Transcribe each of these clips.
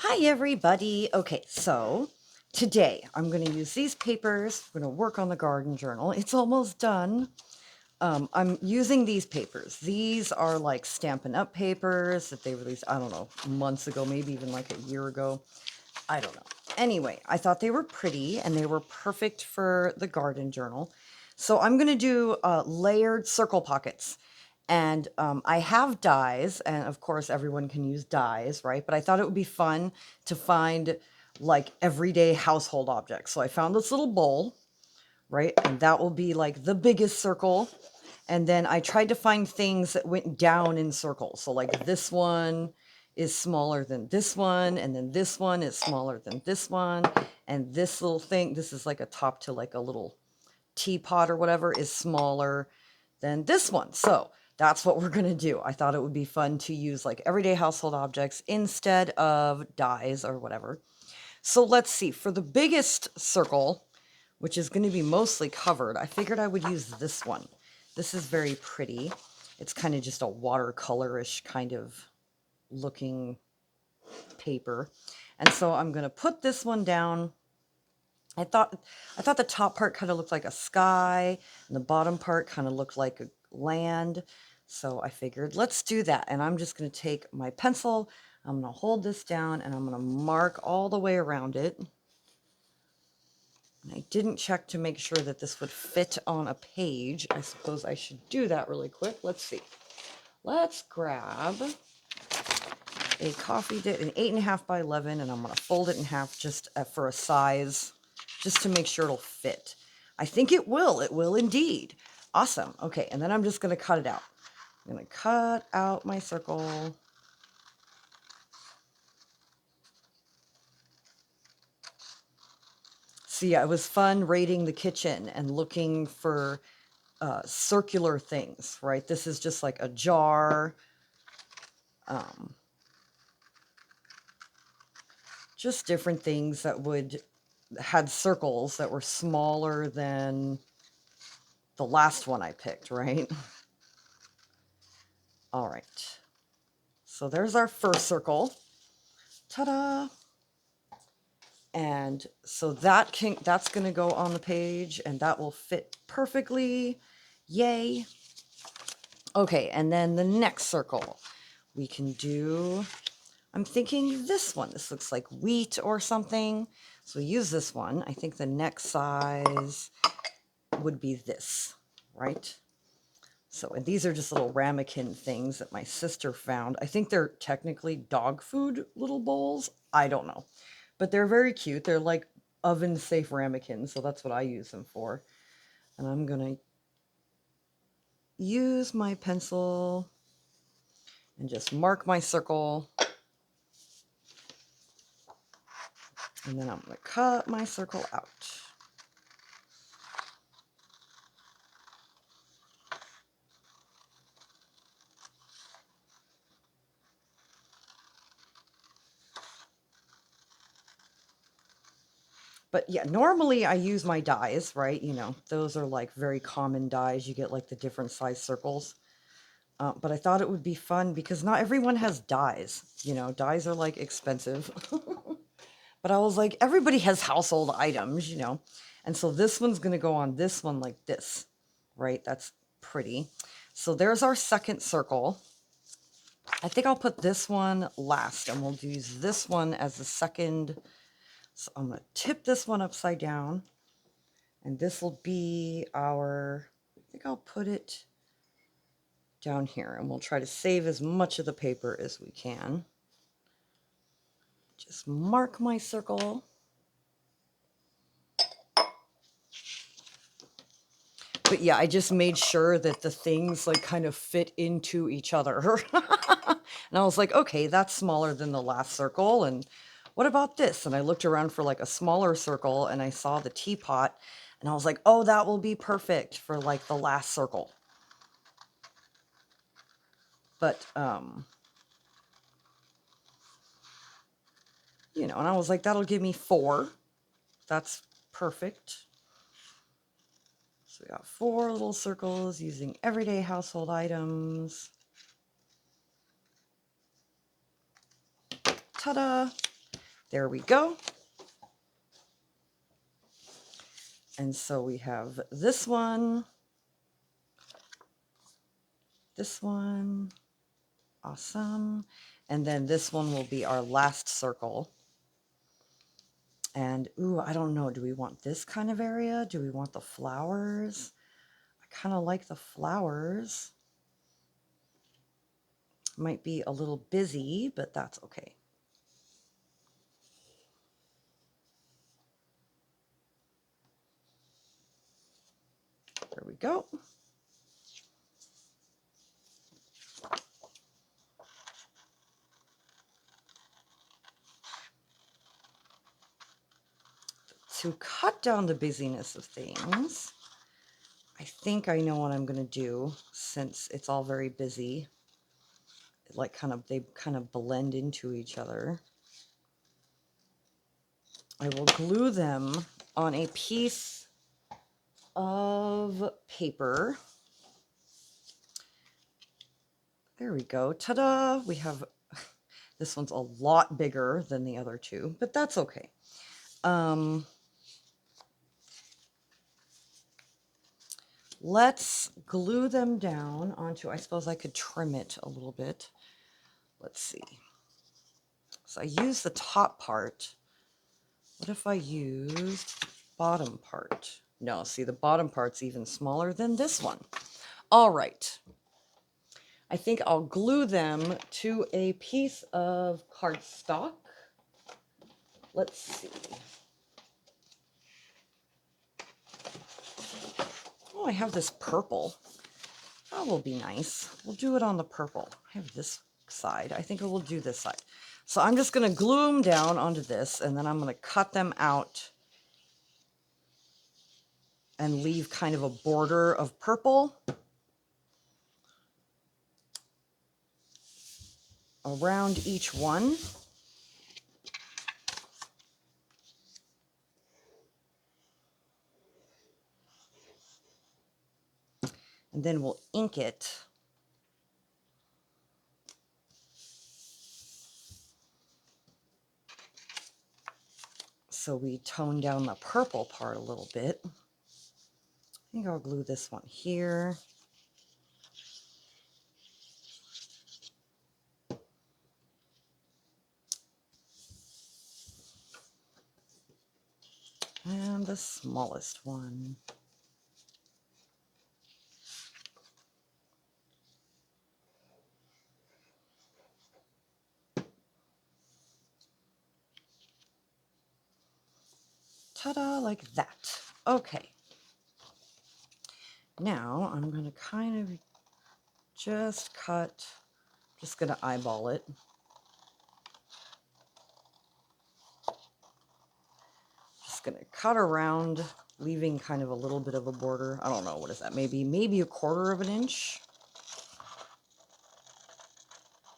Hi, everybody. Okay, so today I'm going to use these papers. I'm going to work on the garden journal. It's almost done. I'm using these papers. These are like Stampin' Up! Papers that they released, I don't know, months ago, maybe even like a year ago. I don't know. Anyway, I thought they were pretty and they were perfect for the garden journal. So I'm going to do layered circle pockets. And I have dies, and of course, everyone can use dies, right? But I thought it would be fun to find like everyday household objects. So I found this little bowl, right? And that will be like the biggest circle. And then I tried to find things that went down in circles. So, like this one is smaller than this one, and then this one is smaller than this one. And this little thing, this is like a top to like a little teapot or whatever, is smaller than this one. So that's what we're going to do. I thought it would be fun to use like everyday household objects instead of dies or whatever. So let's see. For the biggest circle, which is going to be mostly covered, I figured I would use this one. This is very pretty. It's kind of just a watercolorish kind of looking paper. And so I'm going to put this one down. I thought the top part kind of looked like a sky and the bottom part kind of looked like a land. So I figured let's do that. And I'm just going to take my pencil. I'm going to hold this down and I'm going to mark all the way around it. And I didn't check to make sure that this would fit on a page. I suppose I should do that really quick. Let's see. Let's grab a coffee dip, an 8.5 by 11, and I'm going to fold it in half just for a size, just to make sure it'll fit. I think it will. It will indeed. Awesome. Okay, and then I'm just going to cut it out. I'm going to cut out my circle. So yeah, it was fun raiding the kitchen and looking for circular things, right? This is just like a jar. Just different things that had circles that were smaller than the last one I picked, right? All right. So there's our first circle. Ta-da! And so that's going to go on the page and that will fit perfectly. Yay. Okay, and then the next circle we can do, I'm thinking this one. This looks like wheat or something. So use this one. I think the next size would be this, right? So, and these are just little ramekin things that my sister found. I think they're technically dog food little bowls. I don't know. But they're very cute. They're like oven safe ramekins, so that's what I use them for. And I'm going to use my pencil and just mark my circle. And then I'm going to cut my circle out. But yeah, normally I use my dies, right? You know, those are like very common dies. You get like the different size circles. But I thought it would be fun because not everyone has dies. You know, dies are like expensive. But I was like, everybody has household items, you know. And so this one's going to go on this one like this, right? That's pretty. So there's our second circle. I think I'll put this one last and we'll use this one as the second. So I'm going to tip this one upside down. And this will be our, I think I'll put it down here and we'll try to save as much of the paper as we can. Just mark my circle. But yeah, I just made sure that the things like kind of fit into each other. And I was like, okay, that's smaller than the last circle. And what about this? And I looked around for like a smaller circle and I saw the teapot and I was like, oh, that will be perfect for like the last circle. But, you know, and I was like, that'll give me 4. That's perfect. So we got 4 little circles using everyday household items. Ta-da! There we go. And so we have this one, awesome. And then this one will be our last circle. And, ooh, I don't know, do we want this kind of area? Do we want the flowers? I kind of like the flowers. Might be a little busy, but that's okay. There we go. To cut down the busyness of things, I think I know what I'm going to do since it's all very busy. Like they kind of blend into each other. I will glue them on a piece of paper. There we go. Ta-da! We have, this one's a lot bigger than the other two, but that's okay. Let's glue them down onto, I suppose I could trim it a little bit. Let's see. So I use the top part. What if I used bottom part? No, see, the bottom part's even smaller than this one. All right. I think I'll glue them to a piece of cardstock. Let's see. Oh, I have this purple. That will be nice. We'll do it on the purple. I have this side. I think I will do this side. So I'm just going to glue them down onto this, and then I'm going to cut them out and leave kind of a border of purple around each one. And then we'll ink it. So we tone down the purple part a little bit. I think I'll glue this one here. And the smallest one. Ta-da, like that. Okay. Now I'm going to kind of just cut, just going to eyeball it. Just going to cut around, leaving kind of a little bit of a border. I don't know, what is that? Maybe a 1/4 of an inch,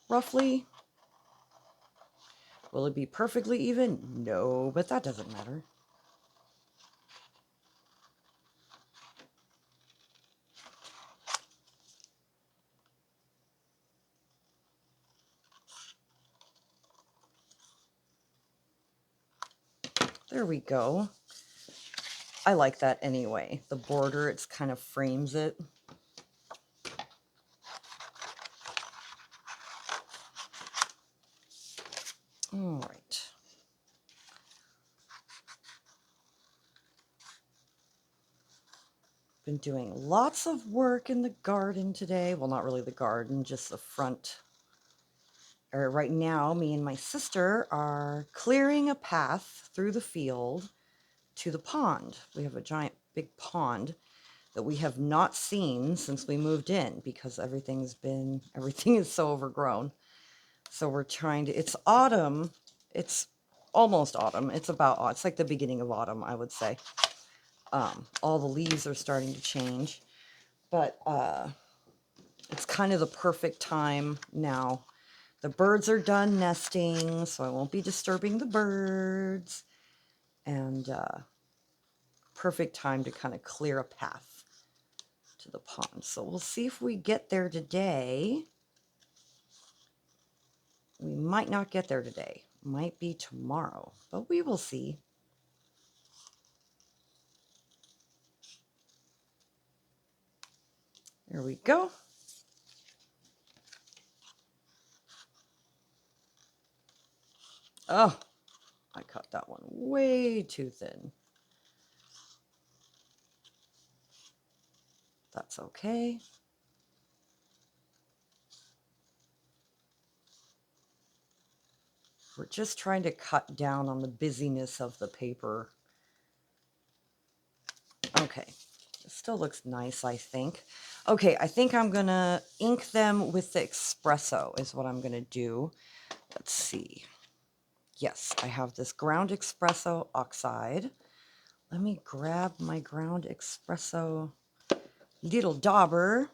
roughly. Will it be perfectly even? No, but that doesn't matter. There we go. I like that anyway. The border, it's kind of frames it. All right. Been doing lots of work in the garden today. Well, not really the garden, just the front. Right now, me and my sister are clearing a path through the field to the pond. We have a giant big pond that we have not seen since we moved in because everything is so overgrown. So we're trying to, it's autumn. It's almost autumn. It's like the beginning of autumn, I would say. All the leaves are starting to change, but it's kind of the perfect time now. The birds are done nesting, so I won't be disturbing the birds. And perfect time to kind of clear a path to the pond. So we'll see if we get there today. We might not get there today. Might be tomorrow, but we will see. There we go. Oh, I cut that one way too thin. That's okay. We're just trying to cut down on the busyness of the paper. Okay, it still looks nice, I think. Okay, I think I'm gonna ink them with the espresso is what I'm gonna do. Let's see. Yes, I have this ground espresso oxide. Let me grab my ground espresso little dauber.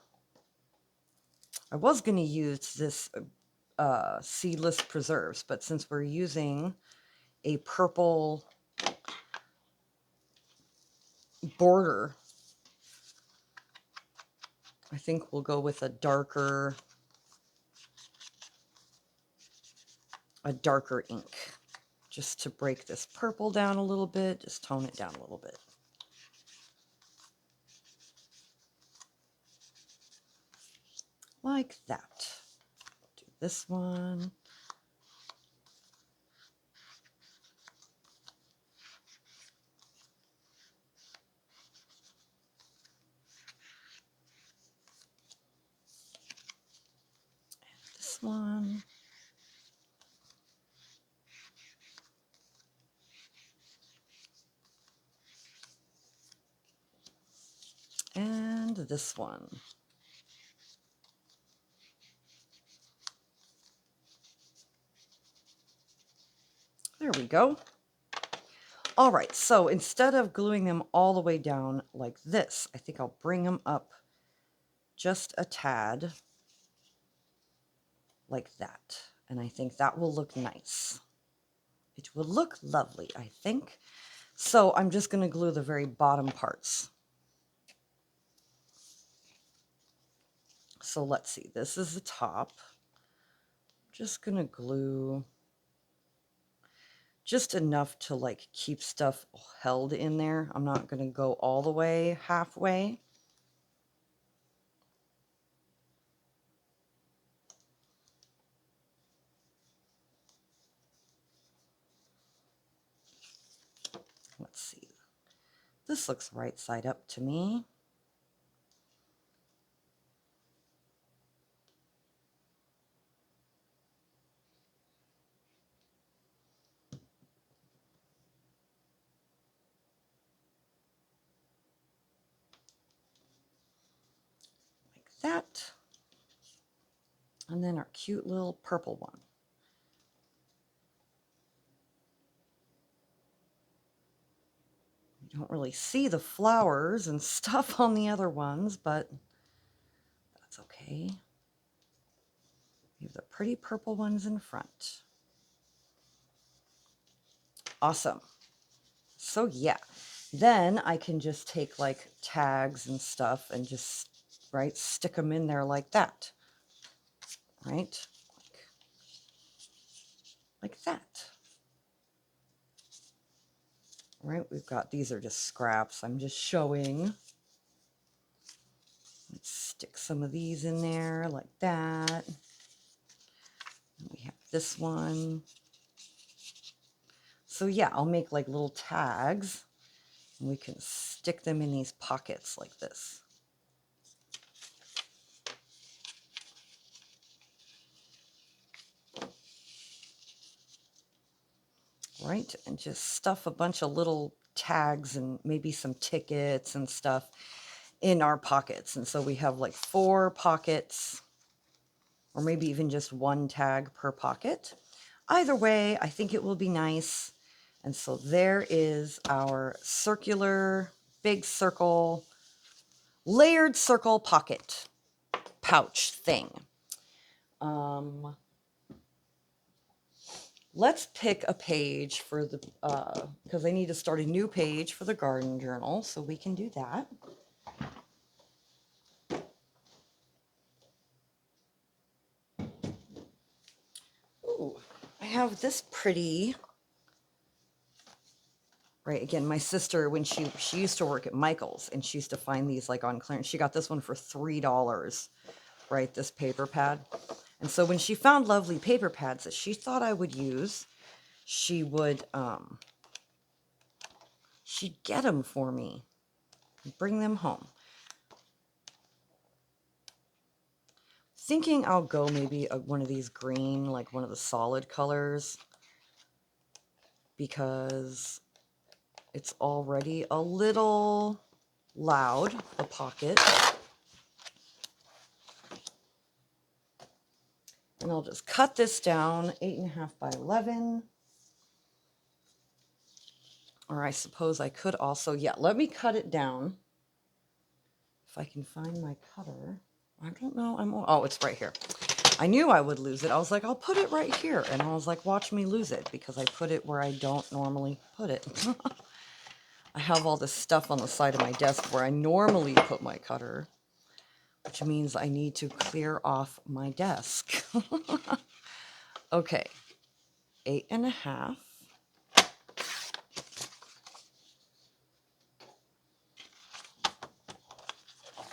I was gonna use this seedless preserves, but since we're using a purple border, I think we'll go with a darker ink just to break this purple down a little bit, just tone it down a little bit. Like that. Do this one. This one. And this one. There we go. All right, so instead of gluing them all the way down like this, I think I'll bring them up just a tad like that. And I think that will look nice. It will look lovely, I think. So I'm just going to glue the very bottom parts. So let's see, this is the top. Just going to glue just enough to like keep stuff held in there. I'm not going to go all the way halfway. Let's see. This looks right side up to me. Like that. And then our cute little purple one. You don't really see the flowers and stuff on the other ones, but that's okay. We have the pretty purple ones in front. Awesome. So yeah, then I can just take like tags and stuff and just, right, stick them in there like that, right? Like that. All right, we've got, these are just scraps. I'm just showing. Let's stick some of these in there like that. And we have this one. So yeah, I'll make like little tags and we can stick them in these pockets like this. Right, and just stuff a bunch of little tags and maybe some tickets and stuff in our pockets. And so we have like 4 pockets, or maybe even just 1 tag per pocket. Either way, I think it will be nice. And so there is our circular, big circle, layered circle pocket pouch thing. Let's pick a page for the, because I need to start a new page for the garden journal, so we can do that. Ooh, have this pretty, right, again, my sister, when she used to work at Michael's, and she used to find these like on clearance. She got this one for $3, right, this paper pad. And so when she found lovely paper pads that she thought I would use, she would she'd get them for me and bring them home. Thinking I'll go maybe one of these green, like one of the solid colors, because it's already a little loud, the pocket. And I'll just cut this down, 8.5 by 11. Or I suppose I could also, yeah, let me cut it down. If I can find my cutter. I don't know. Oh, it's right here. I knew I would lose it. I was like, I'll put it right here. And I was like, watch me lose it, because I put it where I don't normally put it. I have all this stuff on the side of my desk where I normally put my cutter, which means I need to clear off my desk. Okay, 8.5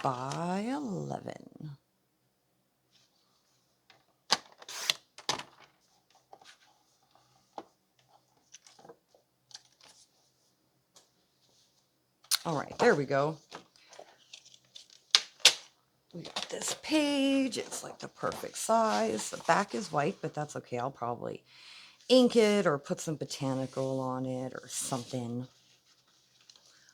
by 11. All right, there we go. We got this page. It's like the perfect size. The back is white, but that's okay. I'll probably ink it or put some botanical on it or something.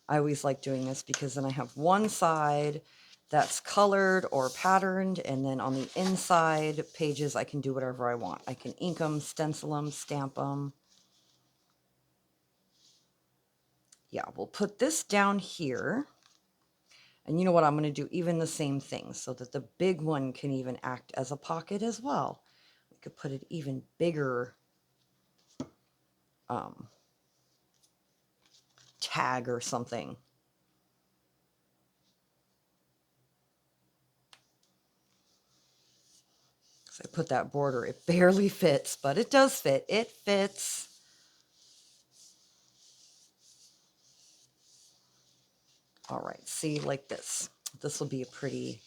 I always like doing this because then I have one side that's colored or patterned, and then on the inside pages I can do whatever I want. I can ink them, stencil them, stamp them. Yeah, we'll put this down here. And you know what? I'm going to do even the same thing so that the big one can even act as a pocket as well. We could put it even bigger tag or something. So I put that border. It barely fits, but it does fit. It fits. All right, see, like this. This will be a pretty,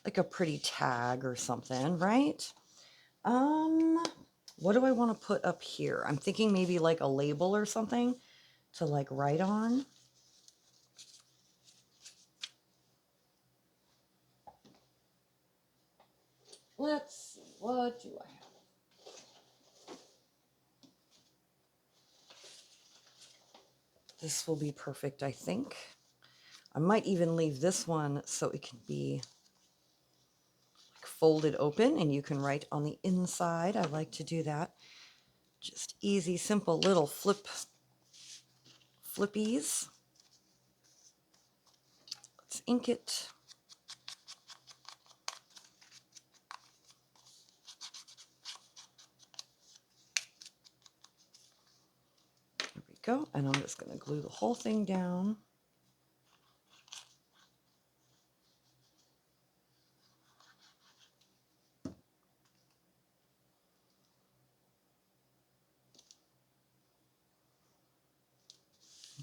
like a pretty tag or something, right? What do I want to put up here? I'm thinking maybe like a label or something to like write on. Let's see, what do I have? This will be perfect, I think. I might even leave this one so it can be like folded open and you can write on the inside. I like to do that. Just easy, simple little flippies. Let's ink it. There we go. And I'm just going to glue the whole thing down.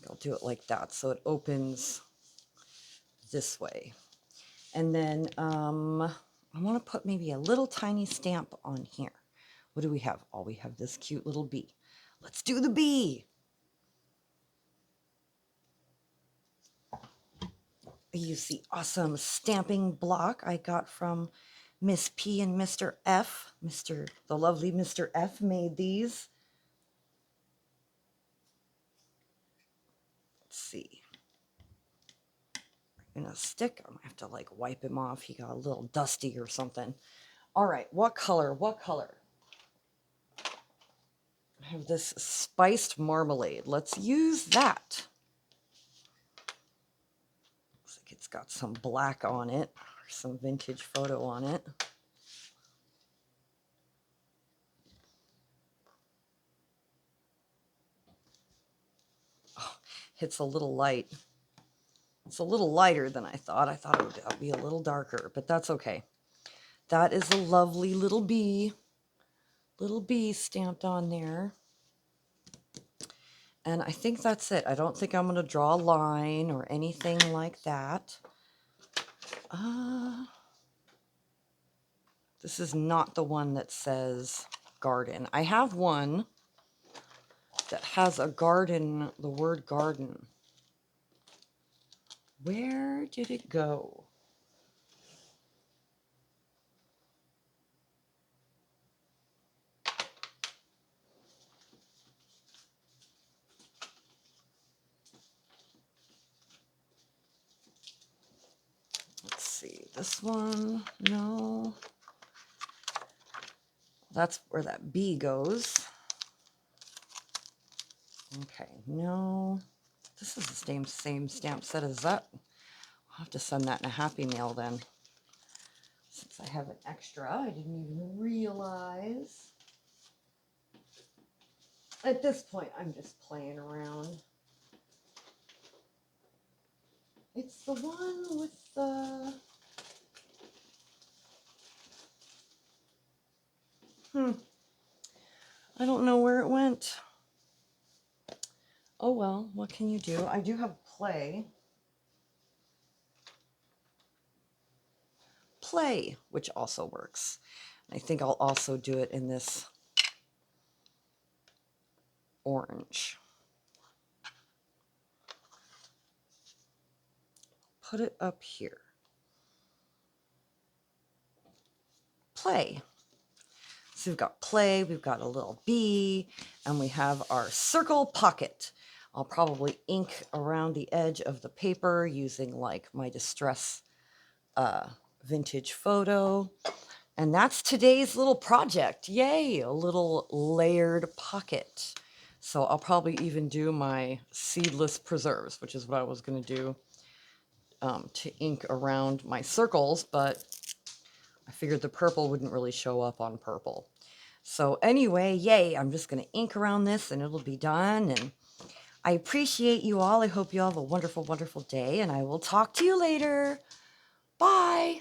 I'll do it like that so it opens this way. And then I want to put maybe a little tiny stamp on here. What do we have? Oh, we have this cute little bee. Let's do the bee. Use the awesome stamping block I got from Miss P and Mr. F. The lovely Mr. F made these. Let's see. I'm gonna stick. I'm gonna have to like wipe him off. He got a little dusty or something. All right, what color? What color? I have this spiced marmalade. Let's use that. Looks like it's got some black on it, or some vintage photo on it. Oh, it's a little light. It's a little lighter than I thought. I thought it would be a little darker, but that's okay. That is a lovely little bee. little bee stamped on there. And I think that's it. I don't think I'm going to draw a line or anything like that. This is not the one that says garden. I have one that has a garden, the word garden. Where did it go? Let's see, this one, no. That's where that bee goes. Okay, no. This is the same stamp set as that. I'll have to send that in a Happy Mail then. Since I have an extra, I didn't even realize. At this point, I'm just playing around. It's the one with the... I don't know where it went. Oh well, what can you do? I do have play. Play, which also works. I think I'll also do it in this orange. Put it up here. Play. So we've got play, we've got a little bee, and we have our circle pocket. I'll probably ink around the edge of the paper using like my Distress vintage photo. And that's today's little project. Yay, a little layered pocket. So I'll probably even do my seedless preserves, which is what I was going to do to ink around my circles, but I figured the purple wouldn't really show up on purple. So anyway, yay, I'm just going to ink around this and it'll be done. And I appreciate you all. I hope you all have a wonderful, wonderful day, and I will talk to you later. Bye.